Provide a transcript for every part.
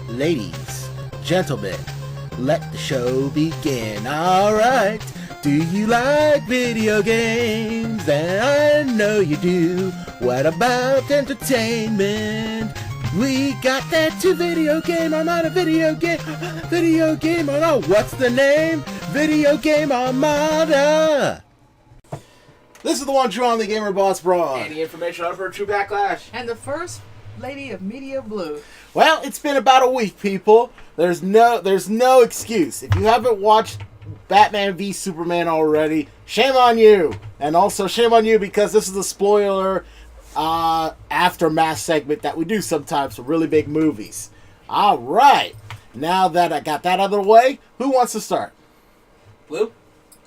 Ladies, gentlemen, let the show begin. Alright, do you like video games? And I know you do. What about entertainment? We got that too. Video game, I'm not a video game. Video game, oh no, what's the name? Video Game Armada. This is the one true on the Gamer Boss Braun. Any information on for True Backlash. And the first lady of Media Blue. Well, it's been about a week, people. There's no excuse. If you haven't watched Batman v Superman already, shame on you. And also shame on you because this is a spoiler aftermath segment that we do sometimes for really big movies. All right. Now that I got that out of the way, who wants to start? Blue?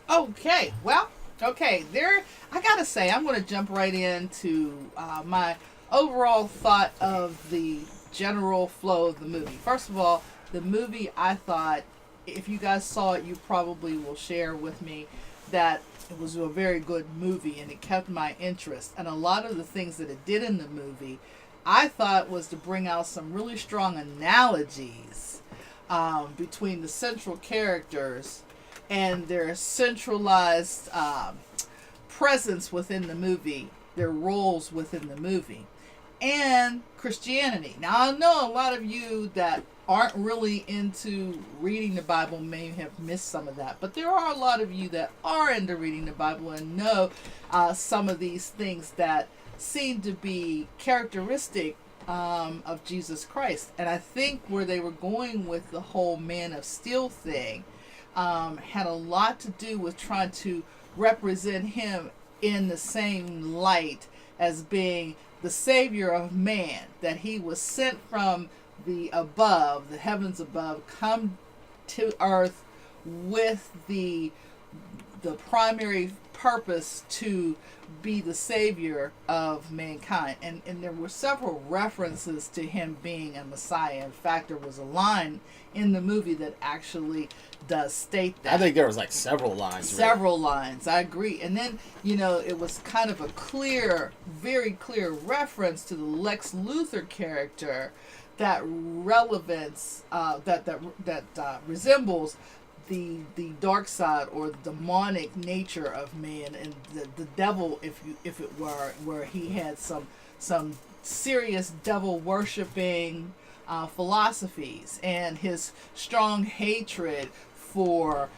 Okay, well, I gotta say, I'm gonna jump right into my overall thought of the general flow of the movie. First of all, the movie, I thought, if you guys saw it, you probably will share with me that it was a very good movie and it kept my interest. And a lot of the things that it did in the movie, I thought was to bring out some really strong analogies between the central characters and their centralized presence within the movie, their roles within the movie, and Christianity. Now, I know a lot of you that aren't really into reading the Bible may have missed some of that, but there are a lot of you that are into reading the Bible and know some of these things that seem to be characteristic of Jesus Christ. And I think where they were going with the whole Man of Steel thing had a lot to do with trying to represent him in the same light as being the savior of man, that he was sent from the above, the heavens above, come to earth with the primary purpose to be the savior of mankind. And there were several references to him being a Messiah. In fact, there was a line in the movie that actually does state that. I think there was like several lines. Several lines, I agree. And then, it was kind of a clear, very clear reference to the Lex Luthor character that relevance, that resembles the dark side or the demonic nature of man and the devil, if it were, where he had some serious devil worshipping philosophies and his strong hatred for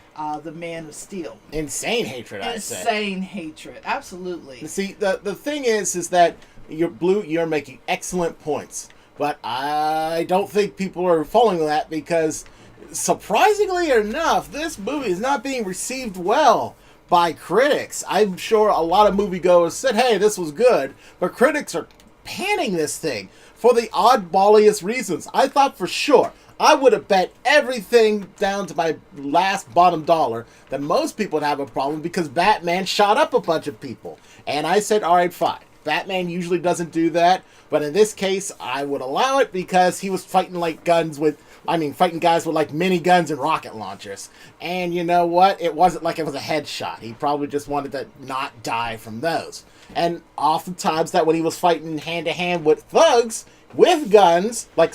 the Man of Steel. Insane hatred, I say. Insane hatred, absolutely. See, the thing is that you're making excellent points, but I don't think people are following that because, surprisingly enough, this movie is not being received well by critics. I'm sure a lot of moviegoers said, hey, this was good, but critics are panning this thing for the oddballiest reasons. I thought for sure, I would have bet everything down to my last bottom dollar that most people would have a problem because Batman shot up a bunch of people. And I said, all right, fine. Batman usually doesn't do that, but in this case, I would allow it because he was fighting guys with like mini guns and rocket launchers. And you know what? It wasn't like it was a headshot. He probably just wanted to not die from those. And oftentimes that when he was fighting hand to hand with thugs with guns, like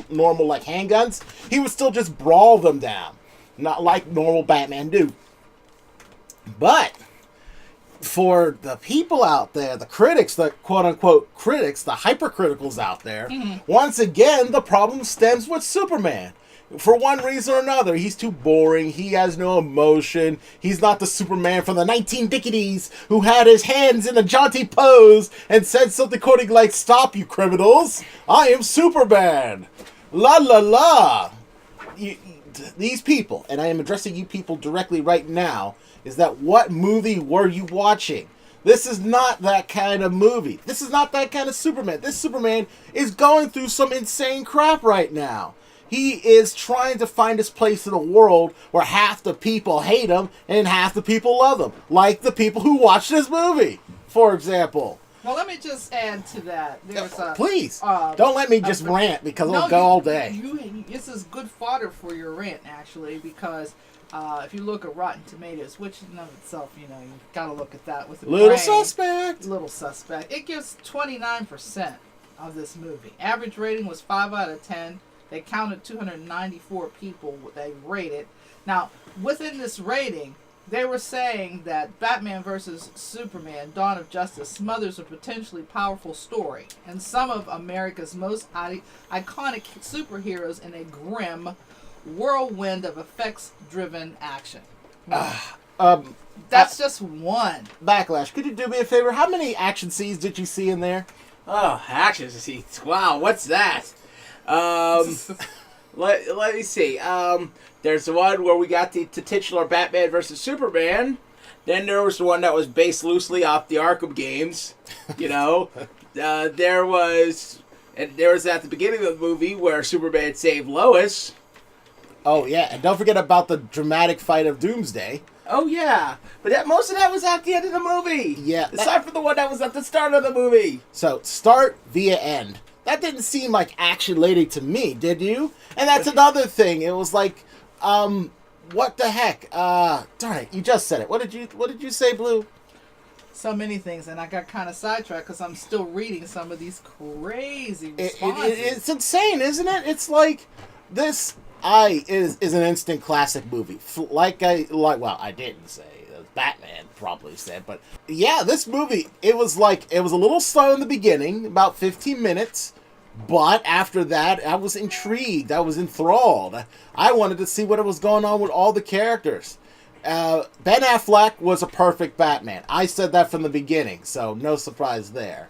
normal like handguns, he would still just brawl them down. Not like normal Batman do. But for the people out there, the critics, the quote-unquote critics, the hypercriticals out there, once again, the problem stems with Superman. For one reason or another, he's too boring, he has no emotion, he's not the Superman from the 1950s who had his hands in a jaunty pose and said something quoting like, "Stop, you criminals, I am Superman." La la la. These people, and I am addressing you people directly right now, is that what movie were you watching? This is not that kind of movie. This is not that kind of Superman. This Superman is going through some insane crap right now. He is trying to find his place in a world where half the people hate him and half the people love him. Like the people who watch this movie, for example. Well, let me just add to that. Please, don't let me just rant because it'll go all day. This is good fodder for your rant, actually, because if you look at Rotten Tomatoes, which in and of itself, you got to look at that with a Little suspect. Little suspect. It gives 29% of this movie. Average rating was 5 out of 10. They counted 294 people they rated. Now, within this rating, they were saying that Batman vs. Superman, Dawn of Justice, smothers a potentially powerful story and some of America's most iconic superheroes in a grim whirlwind of effects-driven action. That's just one. Backlash, could you do me a favor? How many action scenes did you see in there? Oh, action scenes. Wow, what's that? Let me see. There's the one where we got the titular Batman versus Superman. Then there was the one that was based loosely off the Arkham games. You know, there was at the beginning of the movie where Superman saved Lois. Oh yeah, and don't forget about the dramatic fight of Doomsday. Oh yeah, but most of that was at the end of the movie. Yeah, aside from the one that was at the start of the movie. So start via end. That didn't seem like action lady to me, did you? And that's another thing. It was like, what the heck? Darn it, you just said it. What did you say, Blue? So many things, and I got kind of sidetracked because I'm still reading some of these crazy responses. It's insane, isn't it? It's like this. Is an instant classic movie. I didn't say. Batman probably said, but yeah, this movie, it was a little slow in the beginning, about 15 minutes, but after that, I was intrigued, I was enthralled. I wanted to see what was going on with all the characters. Ben Affleck was a perfect Batman. I said that from the beginning, so no surprise there.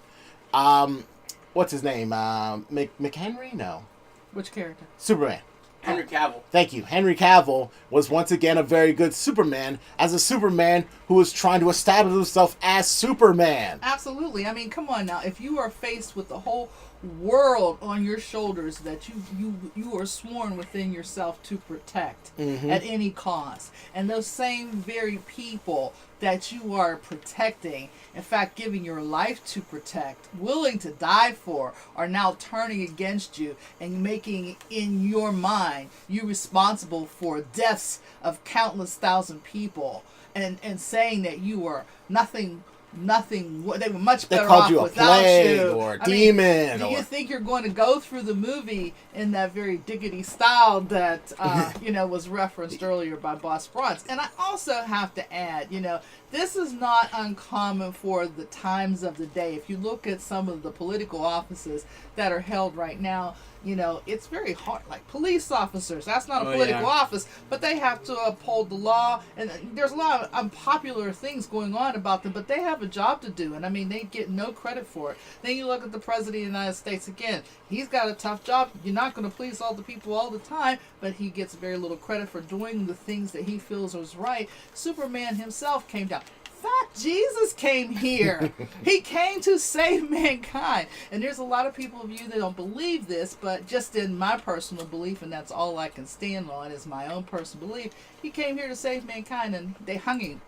What's his name? McHenry? No. Which character? Superman. Henry Cavill. Thank you. Henry Cavill was once again a very good Superman, as a Superman who was trying to establish himself as Superman. Absolutely. I mean, come on now. If you are faced with the whole world on your shoulders that you are sworn within yourself to protect at any cost, and those same very people that you are protecting, in fact giving your life to protect, willing to die for, are now turning against you and making in your mind you responsible for deaths of countless thousand people, and saying that you are nothing, they were much better off without you. They called you a plague or a demon. Do you think you're going to go through the movie in that very diggity style that was referenced earlier by Boss Bronx? And I also have to add, this is not uncommon for the times of the day. If you look at some of the political offices that are held right now, it's very hard. Like police officers, that's not a political office, but they have to uphold the law. And there's a lot of unpopular things going on about them, but they have a job to do. And I mean, they get no credit for it. Then you look at the President of the United States again. He's got a tough job. You're not going to please all the people all the time, but he gets very little credit for doing the things that he feels was right. Superman himself came down. Fat Jesus came here. He came to save mankind. And there's a lot of people of you that don't believe this, but just in my personal belief, and that's all I can stand on is my own personal belief, he came here to save mankind, and they hung him.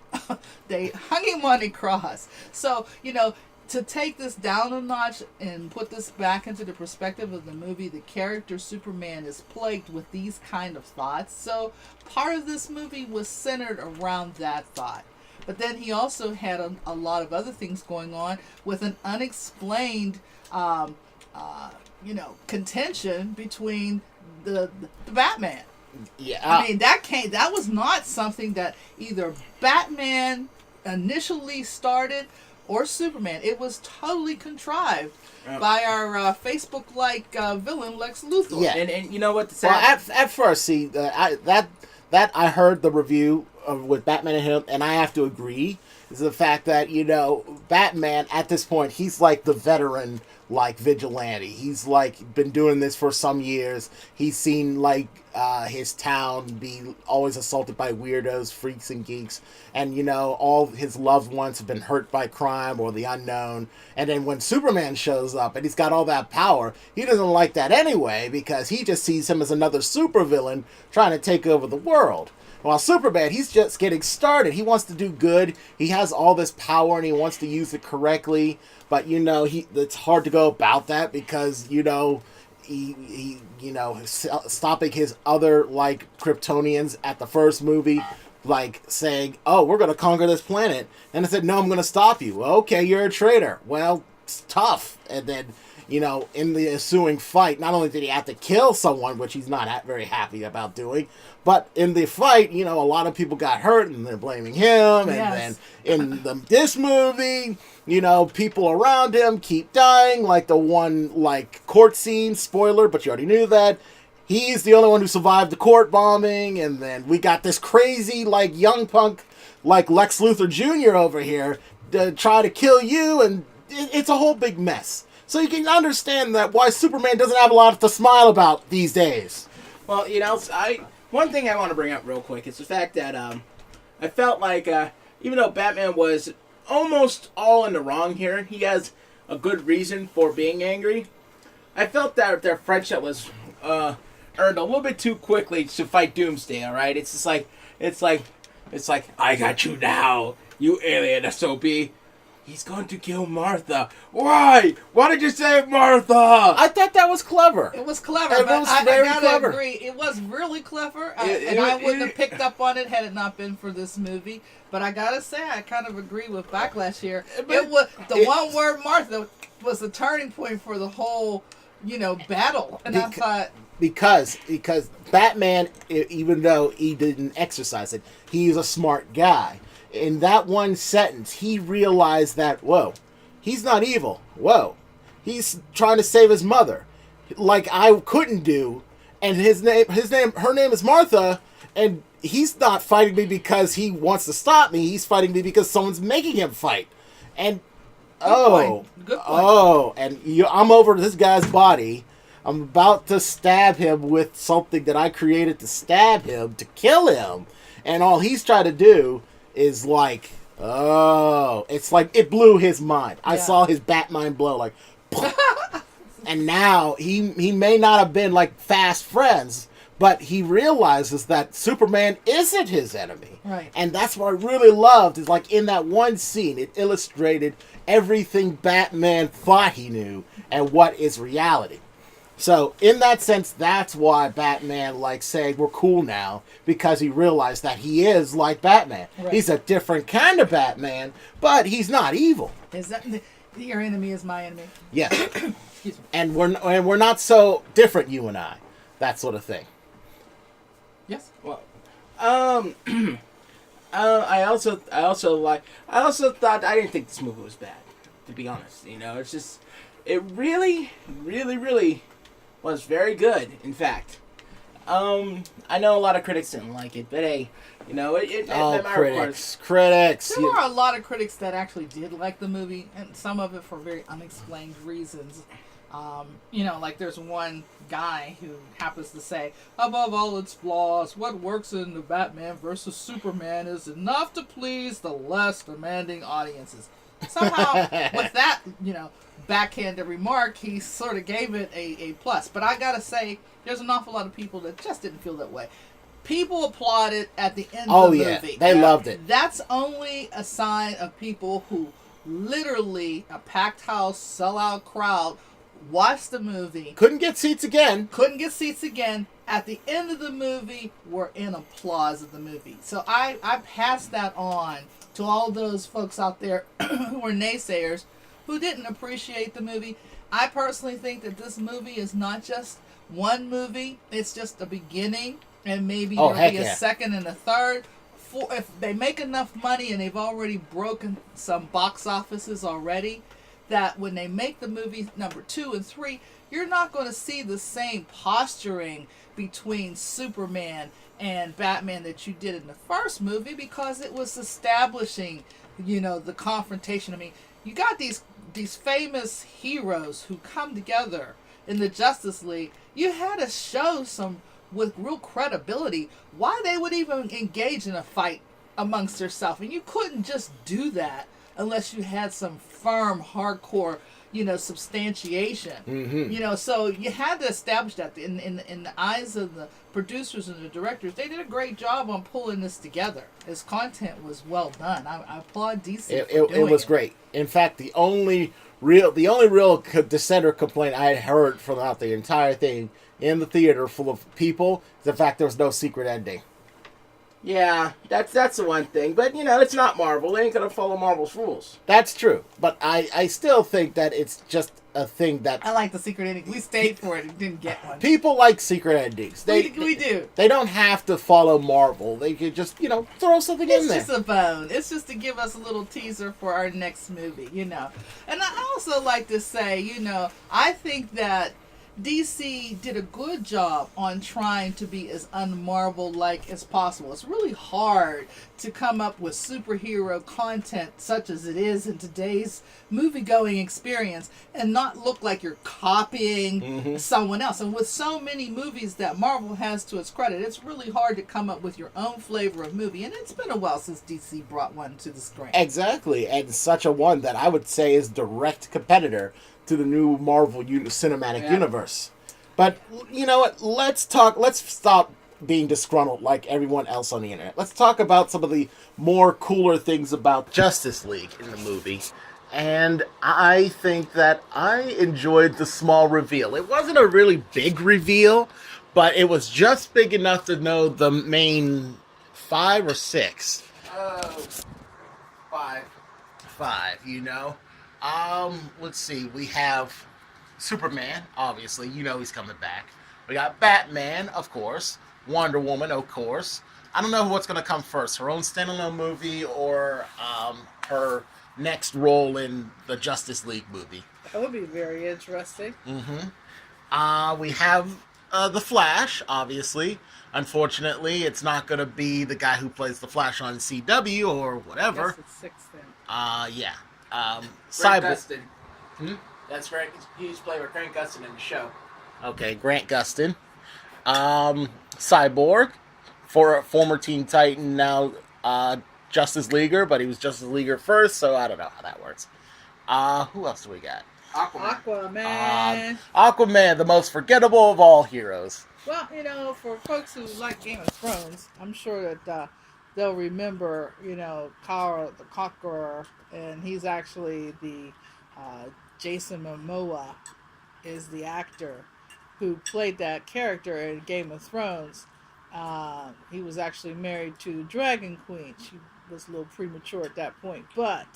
They hung him on a cross. So, to take this down a notch and put this back into the perspective of the movie, the character Superman is plagued with these kind of thoughts. So part of this movie was centered around that thought. But then he also had a lot of other things going on with an unexplained, contention between the Batman. Yeah. I mean, that was not something that either Batman initially started or Superman. It was totally contrived by our Facebook-like villain Lex Luthor. Yeah. And you know what? Well, at first, see, I heard the review with Batman and him, and I have to agree, is the fact that, Batman, at this point, he's like the veteran, vigilante. He's, been doing this for some years. He's seen, his town be always assaulted by weirdos, freaks, and geeks. And, all his loved ones have been hurt by crime or the unknown. And then when Superman shows up and he's got all that power, he doesn't like that anyway, because he just sees him as another supervillain trying to take over the world. While Superman, he's just getting started. He wants to do good. He has all this power and he wants to use it correctly. But, it's hard to go about that because, he stopping his other, Kryptonians at the first movie, saying, oh, we're going to conquer this planet. And I said, no, I'm going to stop you. Well, okay, you're a traitor. Well, it's tough. And then, in the ensuing fight, not only did he have to kill someone, which he's not very happy about doing, but in the fight, a lot of people got hurt and they're blaming him. And then in this movie, people around him keep dying, like the one, court scene, spoiler, but you already knew that. He's the only one who survived the court bombing, and then we got this crazy, young punk, Lex Luthor Jr. over here to try to kill you, and it's a whole big mess. So you can understand that why Superman doesn't have a lot to smile about these days. Well, one thing I want to bring up real quick is the fact that I felt like even though Batman was almost all in the wrong here, he has a good reason for being angry. I felt that their friendship was earned a little bit too quickly to fight Doomsday. All right, it's like I got you now, you alien SOB. He's going to kill Martha. Why? Why did you save Martha? I thought that was clever. It was clever. It but was I very gotta clever. agree. It was really clever. I wouldn't have picked up on it had it not been for this movie. But I gotta say, I kind of agree with Backlash here. It was the one word Martha was the turning point for the whole, battle. And I thought because Batman, even though he didn't exercise it, he's a smart guy. In that one sentence, he realized that, whoa, he's not evil. Whoa, he's trying to save his mother, like I couldn't do. And her name is Martha, and he's not fighting me because he wants to stop me. He's fighting me because someone's making him fight. And Good point. And I'm over this guy's body. I'm about to stab him with something that I created to stab him, to kill him. And all he's trying to do is it's like it blew his mind. I saw his bat mind blow and now he may not have been fast friends, but he realizes that Superman isn't his enemy. Right. And that's what I really loved is in that one scene, it illustrated everything Batman thought he knew and what is reality. So, in that sense, that's why Batman, saying we're cool now, because he realized that he is like Batman. Right. He's a different kind of Batman, but he's not evil. Is that your enemy is my enemy? Yes. Excuse me. And we're not so different, you and I. That sort of thing. Yes. Well, I also thought I didn't think this movie was bad, to be honest. It's just it really, really, really was very good. In fact, I know a lot of critics didn't like it, but hey, critics. There were a lot of critics that actually did like the movie, and some of it for very unexplained reasons. There's one guy who happens to say, above all its flaws, what works in the Batman versus Superman is enough to please the less demanding audiences. Somehow, with that, backhanded remark, he sort of gave it a plus. But I gotta say, there's an awful lot of people that just didn't feel that way. People applauded at the end of the movie. They loved it. That's only a sign of people who literally, a packed house, sellout crowd, watched the movie. Couldn't get seats again. At the end of the movie, were in applause of the movie. So I passed that on to all those folks out there who were naysayers, who didn't appreciate the movie. I personally think that this movie is not just one movie. It's just a beginning, and maybe there'll be a second and a third. If they make enough money, and they've already broken some box offices already, that when they make the movie number 2 and 3, you're not going to see the same posturing between Superman and Batman that you did in the first movie, because it was establishing, the confrontation. I mean, you got these famous heroes who come together in the Justice League. You had to show some, with real credibility, why they would even engage in a fight amongst themselves. And you couldn't just do that unless you had some firm, hardcore, substantiation. Mm-hmm. So you had to establish that. In the eyes of the producers and the directors, they did a great job on pulling this together. His content was well done. I applaud DC. It was great. In fact, the only real dissent or complaint I had heard throughout the entire thing in the theater full of people is the fact there was no secret ending. Yeah, that's the one thing. But it's not Marvel. They ain't gonna follow Marvel's rules. That's true, but I still think that it's just a thing that I like the secret ending. We stayed for it and didn't get one. people like secret endings. We do. They don't have to follow Marvel. They could just throw something in there. It's just a bone. It's just to give us a little teaser for our next movie, And I also like to say, I think that DC did a good job on trying to be as un-Marvel-like as possible. It's really hard to come up with superhero content such as it is in today's movie-going experience and not look like you're copying someone else. And with so many movies that Marvel has to its credit, it's really hard to come up with your own flavor of movie. And it's been a while since DC brought one to the screen. Exactly, and such a one that I would say is direct competitor to the new Marvel cinematic universe. But you know what? Let's stop being disgruntled like everyone else on the internet. Let's talk about some of the more cooler things about Justice League in the movie. And I think that I enjoyed the small reveal. It wasn't a really big reveal, but it was just big enough to know the main 5 or 6. 5. 5, let's see. We have Superman, obviously. He's coming back. We got Batman, of course. Wonder Woman, of course. I don't know what's going to come first. Her own standalone movie or her next role in the Justice League movie. That would be very interesting. We have The Flash, obviously. Unfortunately, it's not going to be the guy who plays The Flash on CW or whatever. I guess it's 6 then. Yeah. Grant Cyborg. Gustin. That's right. He's played with Grant Gustin in the show. Okay, Grant Gustin. Cyborg, for former Teen Titan, now Justice Leaguer, but he was Justice Leaguer first, so I don't know how that works. Who else do we got? Aquaman. Aquaman, the most forgettable of all heroes. Well, for folks who like Game of Thrones, I'm sure that they'll remember, Kara the Conqueror, and he's actually the Jason Momoa is the actor who played that character in Game of Thrones. He was actually married to the Dragon Queen. She was a little premature at that point, but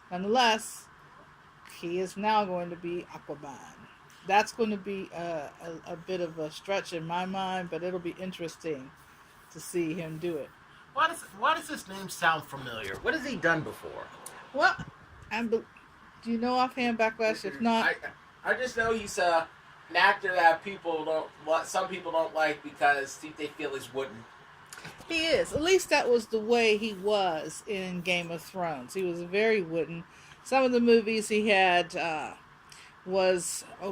nonetheless, he is now going to be Aquaman. That's going to be a bit of a stretch in my mind, but it'll be interesting to see him do it. Why does this name sound familiar? What has he done before? Well, do you know offhand, Backlash? If not, I just know he's an actor that some people don't like because they feel he's wooden. he is. At least that was the way he was in Game of Thrones. He was very wooden. Some of the movies he had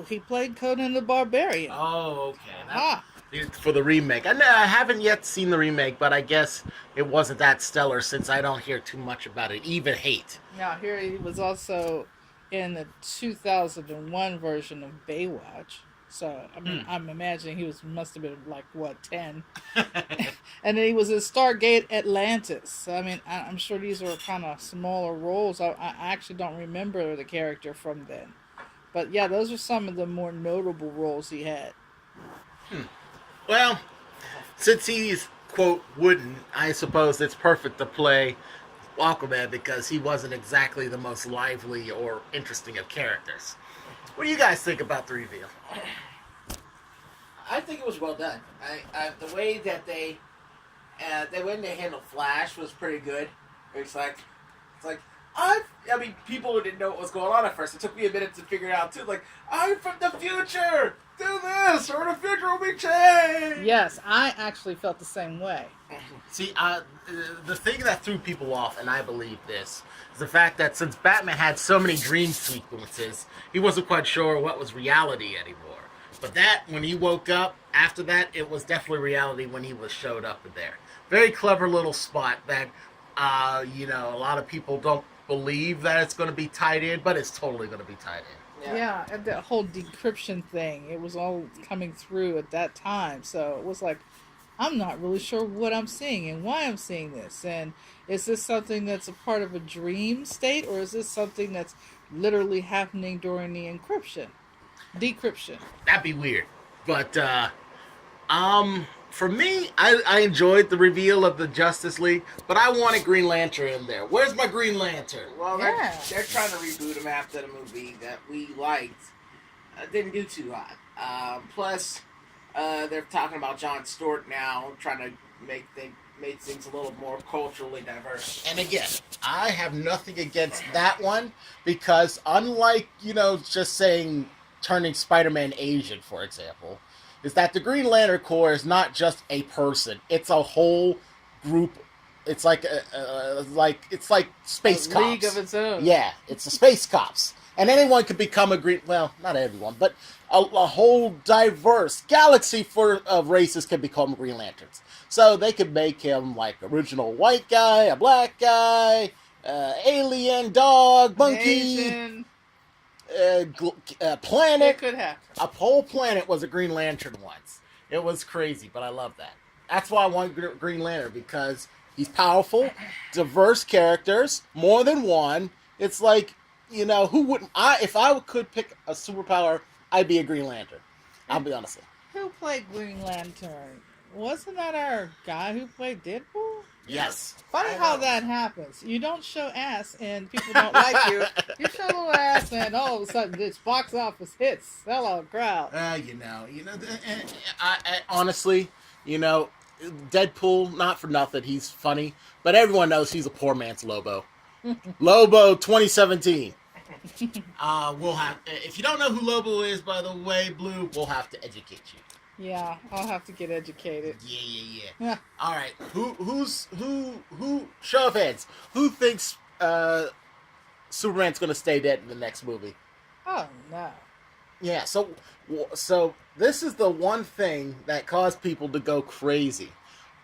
he played Conan the Barbarian. Oh, okay. For the remake. I haven't yet seen the remake, but I guess it wasn't that stellar since I don't hear too much about it, even hate. Now, here he was also in the 2001 version of Baywatch. So, I'm imagining he must have been 10. And then he was in Stargate Atlantis. So, I'm sure these are kind of smaller roles. I actually don't remember the character from then. But yeah, those are some of the more notable roles he had. Well, since he's, quote, wooden, I suppose it's perfect to play Aquaman because he wasn't exactly the most lively or interesting of characters. What do you guys think about the reveal? I think it was well done. The way that they handled Flash was pretty good. People who didn't know what was going on at first. It took me a minute to figure it out too. I'm from the future. Do this, or the future will be changed. Yes, I actually felt the same way. See, the thing that threw people off, and I believe this, is the fact that since Batman had so many dream sequences, he wasn't quite sure what was reality anymore. But when he woke up, after that, it was definitely reality when he showed up in there. Very clever little spot that, a lot of people don't believe that it's going to be tied in, but it's totally going to be tied in. Yeah, and the whole decryption thing, it was all coming through at that time. So it was I'm not really sure what I'm seeing and why I'm seeing this. And is this something that's a part of a dream state, or is this something that's literally happening during the decryption? That'd be weird. But, for me, I enjoyed the reveal of the Justice League, but I wanted Green Lantern in there. Where's my Green Lantern? Well, Yeah. they're trying to reboot him after the movie that we liked. Didn't do too hot. Plus, they're talking about Jon Stewart now, trying to make things a little more culturally diverse. And again, I have nothing against that one because unlike, just saying turning Spider-Man Asian, for example, is that the Green Lantern Corps is not just a person. It's a whole group. It's like it's like space A cops. league of its own. Yeah, it's the space cops. And anyone could become a green... Well, not everyone, but a whole diverse galaxy of races can become Green Lanterns. So they could make him like original white guy, a black guy, alien, dog, monkey, Asian. planet. It could happen. A whole planet was a Green Lantern once. It was crazy, but I love that. That's why I want Green Lantern, because he's powerful, diverse characters, more than one. It's like, who wouldn't... If I could pick a superpower, I'd be a Green Lantern. I'll be honest. Who played Green Lantern? Wasn't that our guy who played Deadpool? Yes. Funny I how know. that happens. You don't show ass and people don't like you. You show a little ass and all of a sudden this box office hits. Sellout crowd. Honestly, Deadpool, not for nothing, he's funny, but everyone knows he's a poor man's Lobo. Lobo 2017. We'll have, if you don't know who Lobo is, by the way, Blue, we'll have to educate you. Yeah, I'll have to get educated. Yeah. All right, who? Show of hands. Who thinks Superman's gonna stay dead in the next movie? Oh no. Yeah. So this is the one thing that caused people to go crazy.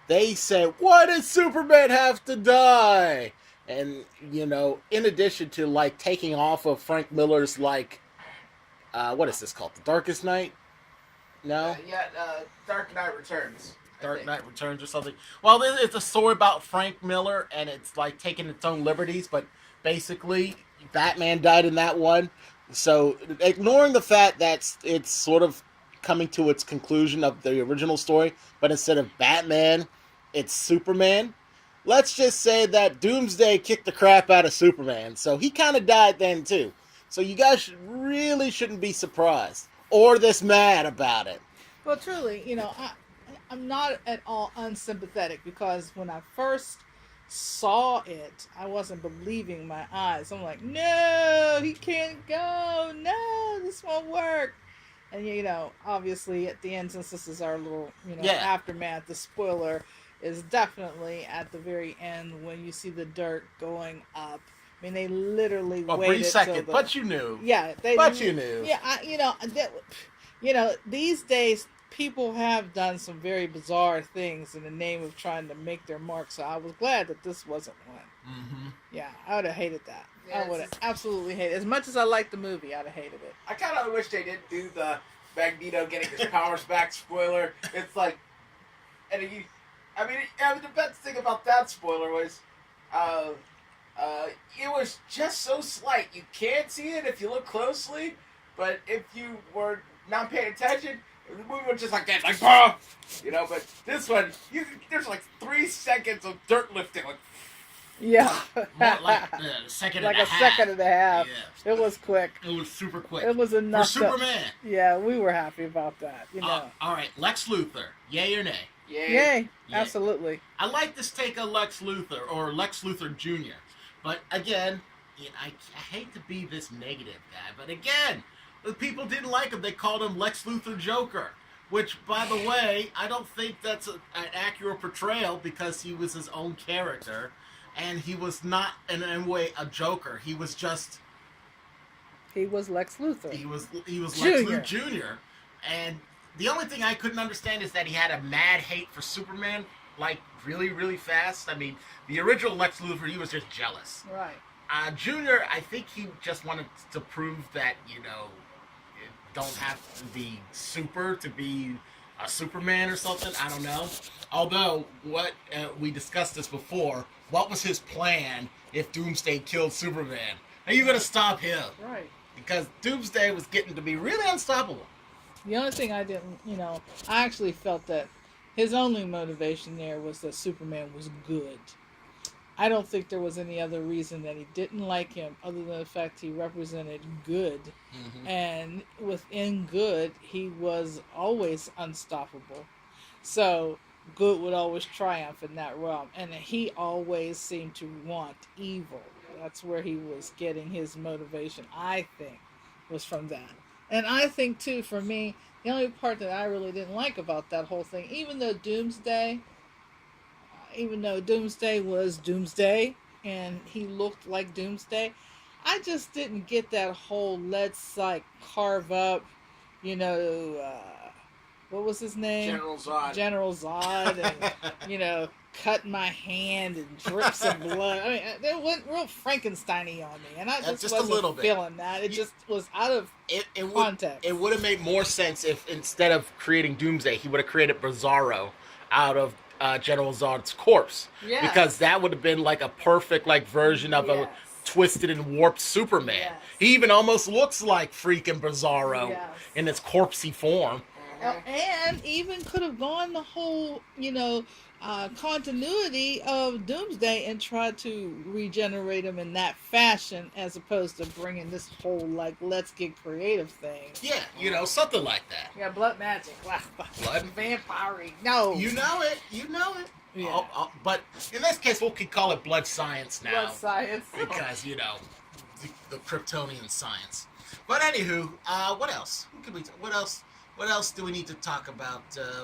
They said, "Why did Superman have to die?" And in addition to like taking off of Frank Miller's what is this called? The Darkest Night? No. Dark Knight Returns. Dark Knight Returns or something. Well, it's a story about Frank Miller, and it's like taking its own liberties, but basically, Batman died in that one. So, ignoring the fact that it's sort of coming to its conclusion of the original story, but instead of Batman, it's Superman. Let's just say that Doomsday kicked the crap out of Superman, so he kind of died then too. So you guys really shouldn't be surprised or this mad about it. Well, truly, I'm not at all unsympathetic because when I first saw it, I wasn't believing my eyes. I'm like, no, he can't go. No, this won't work. And, obviously at the end, since this is our little, aftermath, the spoiler is definitely at the very end when you see the dirt going up. I mean, they literally A waited brief second, till the... but you knew. Yeah, you knew. Yeah, these days people have done some very bizarre things in the name of trying to make their mark. So I was glad that this wasn't one. Mm-hmm. Yeah, I would have hated that. Yeah, I would have absolutely hated it. As much as I liked the movie, I'd have hated it. I kind of wish they didn't do the Magneto getting his powers back spoiler. It's like, the best thing about that spoiler was, it was just so slight. You can't see it if you look closely, but if you were not paying attention, the movie was just like that, like, bah! But this one, there's like 3 seconds of dirt lifting, like, Yeah. More like a second like and a second and a half. Yeah. It was quick. It was super quick. It was enough. For Superman. Yeah, we were happy about that. All right, Lex Luthor, yay or nay? yay. Yay. Yay. Absolutely. I like this take of Lex Luthor, or Lex Luthor Jr., but again, I hate to be this negative guy, but again, the people didn't like him. They called him Lex Luthor Joker, which, by the way, I don't think that's an accurate portrayal because he was his own character, and he was not in any way a Joker. He was just... He was Lex Luthor. He was Lex Jr. Luthor Jr., and the only thing I couldn't understand is that he had a mad hate for Superman, like, really, really fast. I mean, the original Lex Luthor, he was just jealous. Right. Junior, I think he just wanted to prove that, don't have to be super to be a Superman or something. I don't know. Although, we discussed this before, what was his plan if Doomsday killed Superman? Are you going to stop him? Right. Because Doomsday was getting to be really unstoppable. The only thing I didn't, I actually felt that His only motivation there was that Superman was good. I don't think there was any other reason that he didn't like him other than the fact he represented good. And within good, he was always unstoppable. So good would always triumph in that realm. And he always seemed to want evil. That's where he was getting his motivation, I think, was from that. And I think, too, for me, the only part that I really didn't like about that whole thing, even though Doomsday was Doomsday and he looked like Doomsday, I just didn't get that whole let's like carve up, you know, what was his name? General Zod, and cut my hand and drip some blood. I mean, they went real Frankenstein-y on me, and I just wasn't a little bit. feeling that. It just was out of context. It would have made more sense if instead of creating Doomsday, he would have created Bizarro out of General Zod's corpse. Yes. Because that would have been like a perfect like version of a twisted and warped Superman. Yes. He even almost looks like freaking Bizarro Yes. in his corpsey form. And even could have gone the whole, continuity of Doomsday and tried to regenerate him in that fashion as opposed to bringing this whole, like, let's get creative thing. Yeah, something like that. Yeah, blood magic. Blood? Vampire. No. You know it. Yeah. But in this case, we could call it blood science now. Blood science. Because, the Kryptonian science. But anywho, what else? What else do we need to talk about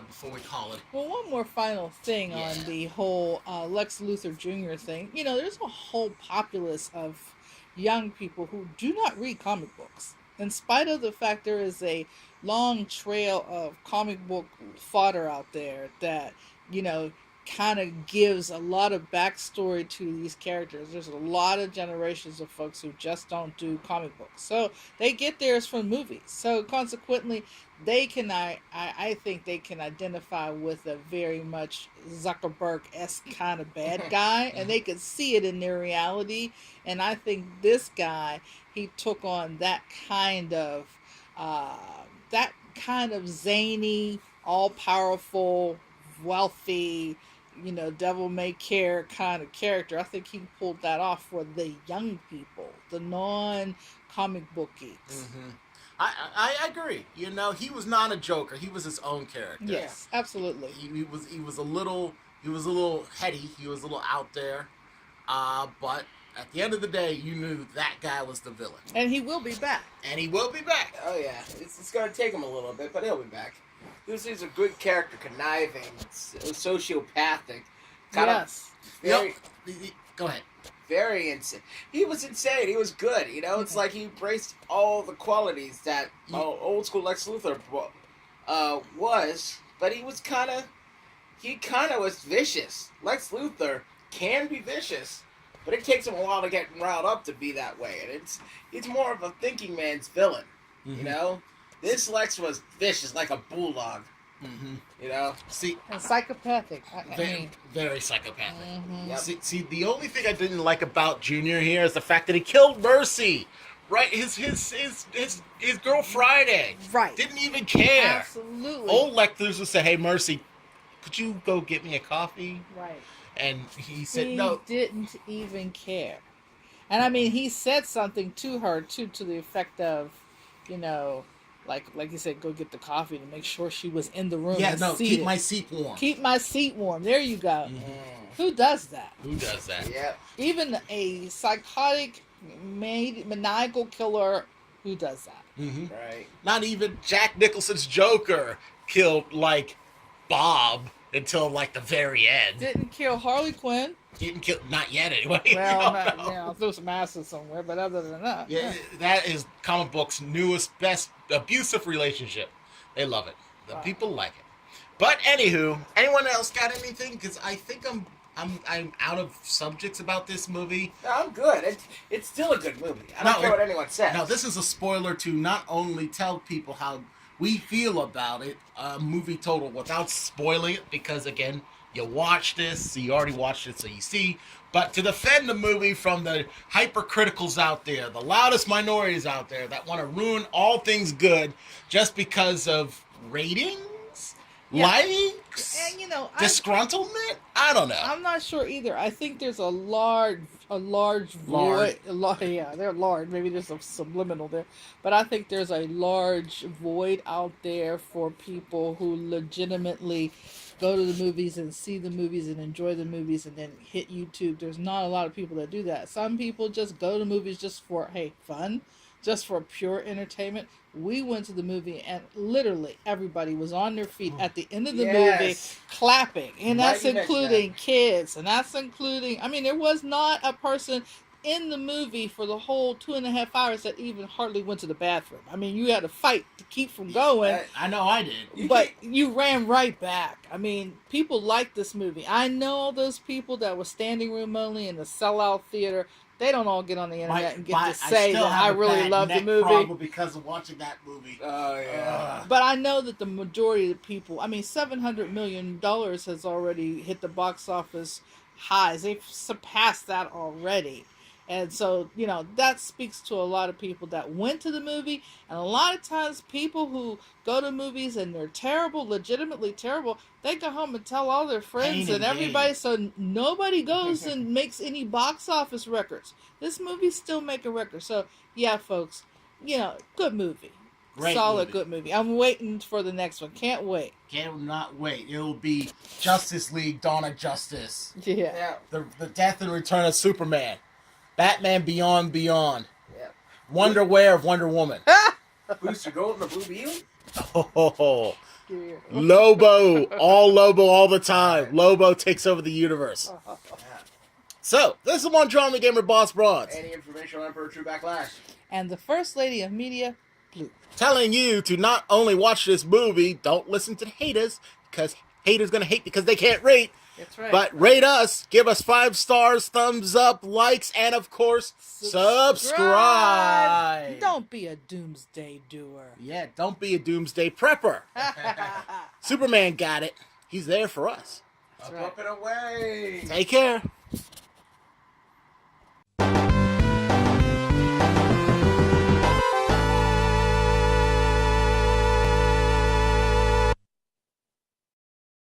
before we call it? Well, one more final thing on the whole Lex Luthor Jr. thing. There's a whole populace of young people who do not read comic books. In spite of the fact there is a long trail of comic book fodder out there that, kind of gives a lot of backstory to these characters. There's a lot of generations of folks who just don't do comic books. So they get theirs from movies. So consequently, they can, I think they can identify with a very much Zuckerberg-esque kind of bad guy, and they can see it in their reality. And I think this guy, he took on that kind of zany, all-powerful, wealthy, devil may care kind of character. I think he pulled that off for the young people, the non-comic book geeks. Mm-hmm. I agree. He was not a Joker. He was his own character. Yes, absolutely. He was a little heady. He was a little out there. But at the end of the day, you knew that guy was the villain. And he will be back. Oh yeah, it's gonna take him a little bit, but he'll be back. He's a good character, conniving, sociopathic. Go ahead. Very insane. He was insane. He was good. It's like he embraced all the qualities that old school Lex Luthor was, but he kind of was vicious. Lex Luthor can be vicious, but it takes him a while to get riled up to be that way, and it's more of a thinking man's villain. Mm-hmm. This Lex was vicious, like a bulldog. Mm-hmm. See, and psychopathic. Very psychopathic. Mm-hmm. Yep. See, the only thing I didn't like about Junior here is the fact that he killed Mercy. Right, his girl Friday. Right. Didn't even care. Absolutely. Old Lex Luthor said, "Hey, Mercy, could you go get me a coffee?" Right. And he said, "No." He didn't even care. And he said something to her too, to the effect of, like you said, go get the coffee to make sure she was in the room. Yeah, keep my seat warm. There you go. Mm-hmm. Who does that? Yeah. Even a psychotic, maniacal killer, who does that? Mm-hmm. Right. Not even Jack Nicholson's Joker killed, Bob until, the very end. Didn't kill Harley Quinn. Didn't kill, not yet anyway. Well, threw some acid somewhere, but other than that. Yeah, that is comic book's newest, best abusive relationship. They love it. The people like it. But anywho, anyone else got anything? Because I think I'm out of subjects about this movie. No, I'm good. It's still a good movie. I don't care what anyone says. Now, this is a spoiler to not only tell people how we feel about it, movie total, without spoiling it, because again, you watch this, so you already watched it, so you see. But to defend the movie from the hypercriticals out there, the loudest minorities out there that want to ruin all things good just because of ratings, likes. And disgruntlement? I don't know. I'm not sure either. I think there's a large void. Yeah, they're large. Maybe there's a subliminal there, but I think there's a large void out there for people who legitimately go to the movies and see the movies and enjoy the movies and then hit YouTube. There's not a lot of people that do that. Some people just go to movies just for fun, just for pure entertainment. We went to the movie and literally everybody was on their feet at the end of the movie clapping. And that's including kids. And that's including, there was not a person in the movie for the whole 2.5 hours that even hardly went to the bathroom. You had to fight to keep from going. I know I did. But you ran right back. People like this movie. I know all those people that were standing room only in the sellout theater. They don't all get on the internet and get to say that I really love the movie. Problem because of watching that movie. Oh yeah. But I know that the majority of the people, $700 million has already hit the box office highs. They've surpassed that already. And so, that speaks to a lot of people that went to the movie. And a lot of times people who go to movies and they're terrible, legitimately terrible, they go home and tell all their friends and everybody. So nobody goes and makes any box office records. This movie's still making records. So, yeah, folks, good movie. Great Solid, movie. good movie. I'm waiting for the next one. Can't wait. Cannot wait. It'll be Justice League, Dawn of Justice. Yeah. The death and return of Superman. Batman Beyond. Yeah. Wonder Wear of Wonder Woman. Booster Gold and the Blue Beetle? Oh, Lobo. All Lobo all the time. Lobo takes over the universe. So, this is one Drama Gamer Boss Broads. Any information on Emperor True Backlash? And the First Lady of Media, Blue. Telling you to not only watch this movie, don't listen to the haters, because haters gonna hate because they can't rate. That's right. But rate us, give us 5 stars, thumbs up, likes, and of course, subscribe. Don't be a doomsday doer. Yeah, don't be a doomsday prepper. Superman got it. He's there for us. That's right. Up and away. Take care.